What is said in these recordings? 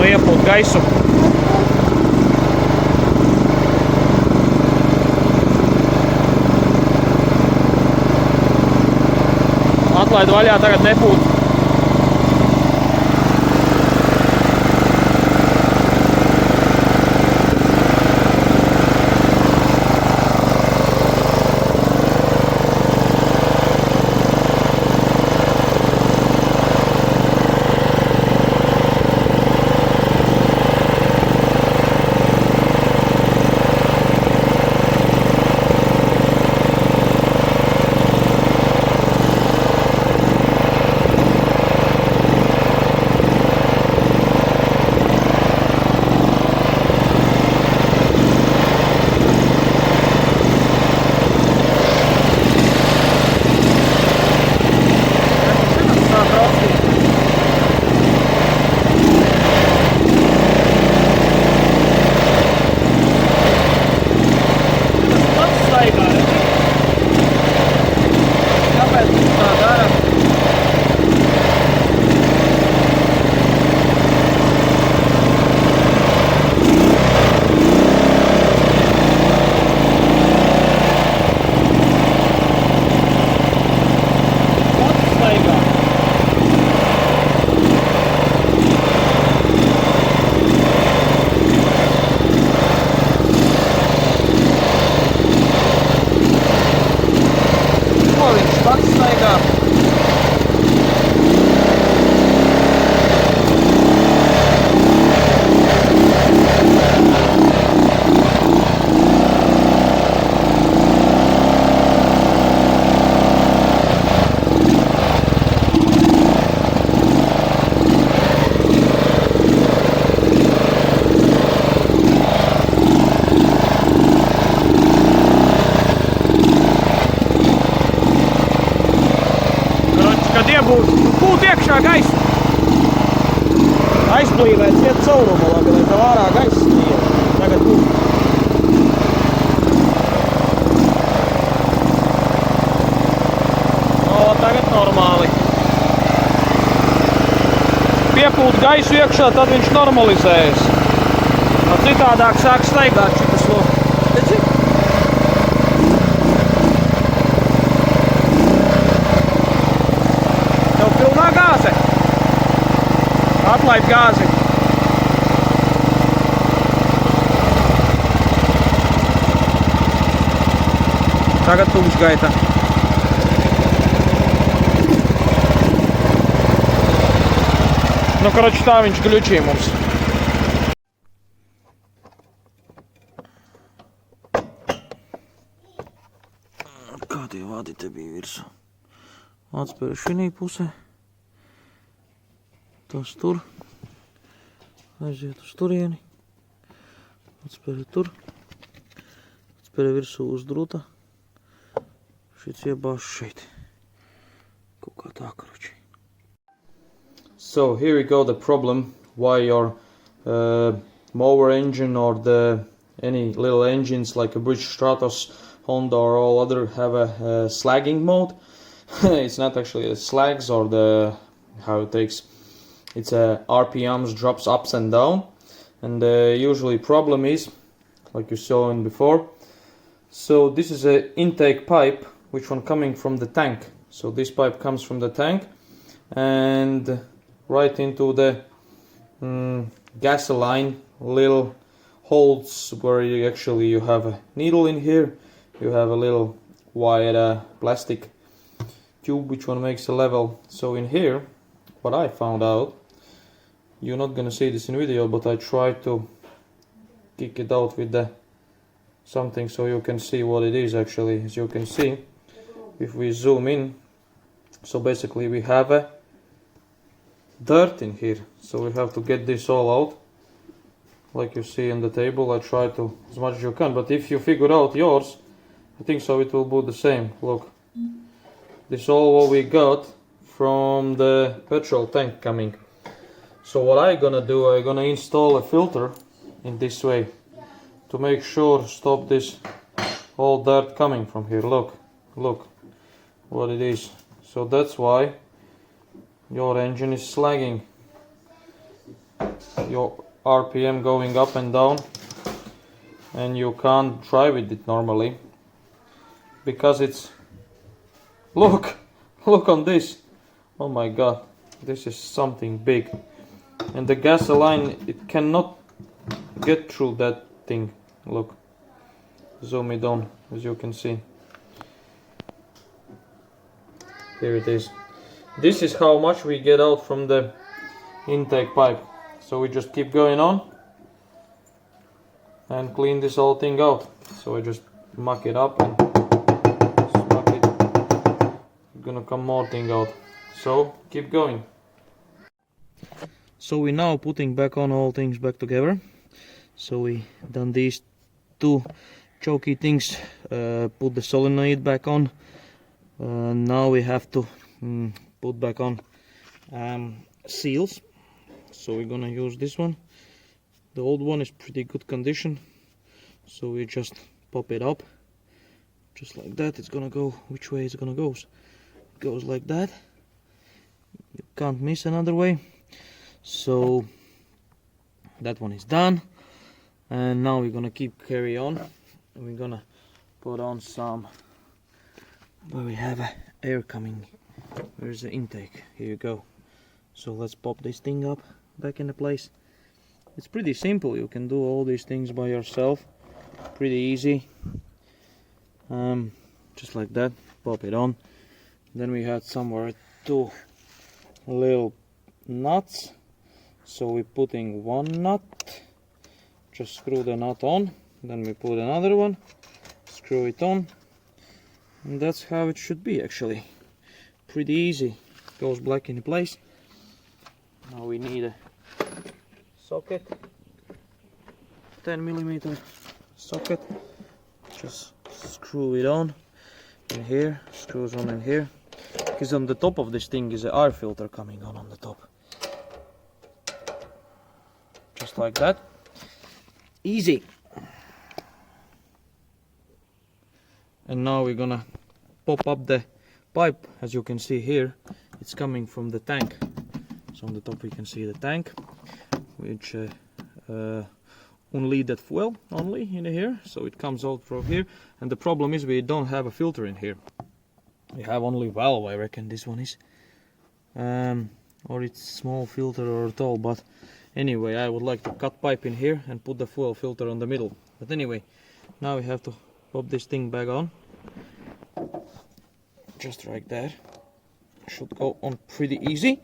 no iepūt gaisu. Atlaid vaļā, tagad nepūt. Pūt iekšā gaisa. Aizplīvēt ciet caurumu labi, lai tev ārā gaisa iet. Tagad pūt. O, tagad normāli. Piepūt gaisu iekšā, tad viņš normalizējas. Citādāk sāk staigāt šitas lo. Redzi? Tev pilnā gāze. Atlaid gāzi. Tagad tumšs gaita. Nu, koroči, tā viņš gļučīja mums. Kādie vādi te bija virsū? Atspēru šinī pusē. Tas tur. Aiziet uz turieni. Atspēru tur. Atspēru virsū uz drūta. Šits iebāž šeit. Kaut kā tā, koroči. So here we go, the problem why your mower engine or any little engines like a British Stratos, Honda or all other have a slagging mode. It's not actually the slags or the how it takes. It's a RPMs drops ups and down, and usually problem is like you saw in before. So this is a intake pipe, which one coming from the tank. So this pipe comes from the tank and right into the gasoline little holes where you actually have a needle in here. You have a little wide plastic tube which one makes a level. So in here, what I found out, you're not gonna see this in video, but I tried to kick it out with the something so you can see what it is actually. As you can see, if we zoom in, so basically we have a dirt in here, so we have to get this all out like you see on the table. I try to as much as you can, but if you figure out yours, I think so it will be the same. Look, this is all what we got from the petrol tank coming. So what I'm gonna do, I'm gonna install a filter in this way to make sure stop this all dirt coming from here. Look what it is. So that's why your engine is slagging. your RPM going up and down, and you can't drive with it normally because it's look on this. Oh my god, this is something big, and the gasoline, it cannot get through that thing. Look, zoom it on, as you can see. Here it is. This is how much we get out from the intake pipe. So we just keep going on and clean this whole thing out. So I just muck it up and smack it. Gonna come more thing out. So keep going. So we're now putting back on all things back together. So we done these two chokey things, put the solenoid back on. Now we have to put back on seals. So we're gonna use this one. The old one is pretty good condition, so we just pop it up just like that. It's gonna go, which way is it gonna go? It goes like that. You can't miss another way. So that one is done, and now we're gonna carry on, and we're gonna put on some where we have air coming. Where's the intake? Here you go. So let's pop this thing up back into place. It's pretty simple. You can do all these things by yourself. Pretty easy. Just like that. Pop it on. Then we had somewhere two little nuts. So we're putting one nut. Just screw the nut on. Then we put another one. Screw it on. And that's how it should be actually. Pretty easy. Goes back in place. Now we need a socket, 10mm socket. Just screw it on in here, screws on in here, because on the top of this thing is an air filter coming on the top. Just like that. Easy. And now we're gonna pop up the pipe. As you can see here, it's coming from the tank. So on the top we can see the tank, which unleaded fuel only in here, so it comes out from here. And the problem is we don't have a filter in here. We have only valve, I reckon this one is, or it's small filter or tall. But anyway, I would like to cut pipe in here and put the fuel filter on the middle. But anyway, now we have to pop this thing back on, just like that. Should go on pretty easy.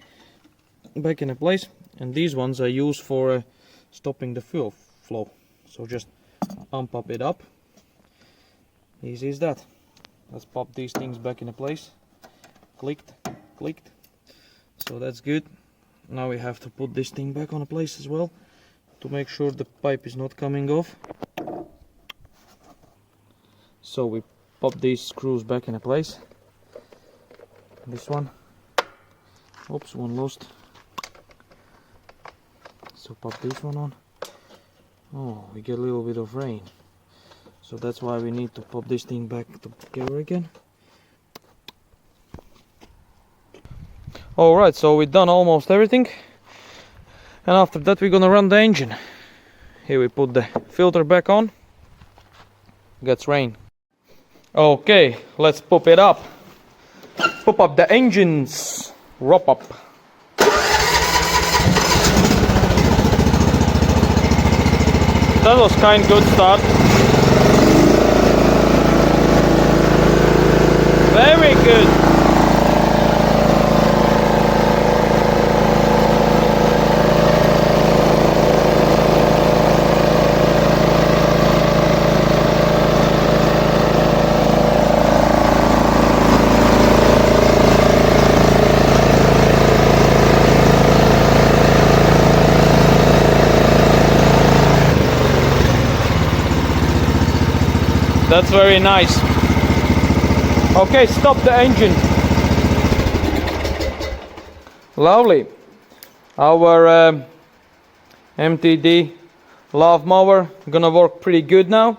Back in place. And these ones I use for stopping the fuel flow. So just unpop it up. Easy as that. Let's pop these things back in place. Clicked. So that's good. Now we have to put this thing back on place as well, to make sure the pipe is not coming off. So we pop these screws back in place. This one. Oops, one lost. So pop this one on. Oh, we get a little bit of rain. So that's why we need to pop this thing back together again. Alright, so we've done almost everything. And after that we're gonna run the engine. Here we put the filter back on. Gets rain. Okay, let's pop it up. Pop up the engines. Wrap up. That was kind of good start. Very good. That's very nice. Okay, stop the engine. Lovely. Our MTD lav mower gonna work pretty good now.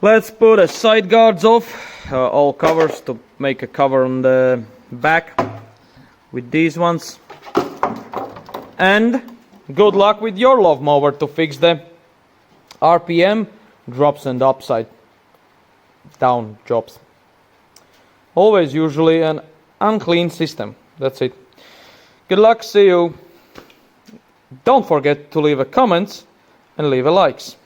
Let's put the side guards off, all covers, to make a cover on the back with these ones. And good luck with your love mower to fix the RPM drops and upside down jobs. Always usually an unclean system. That's it. Good luck, see you. Don't forget to leave a comment and leave a likes.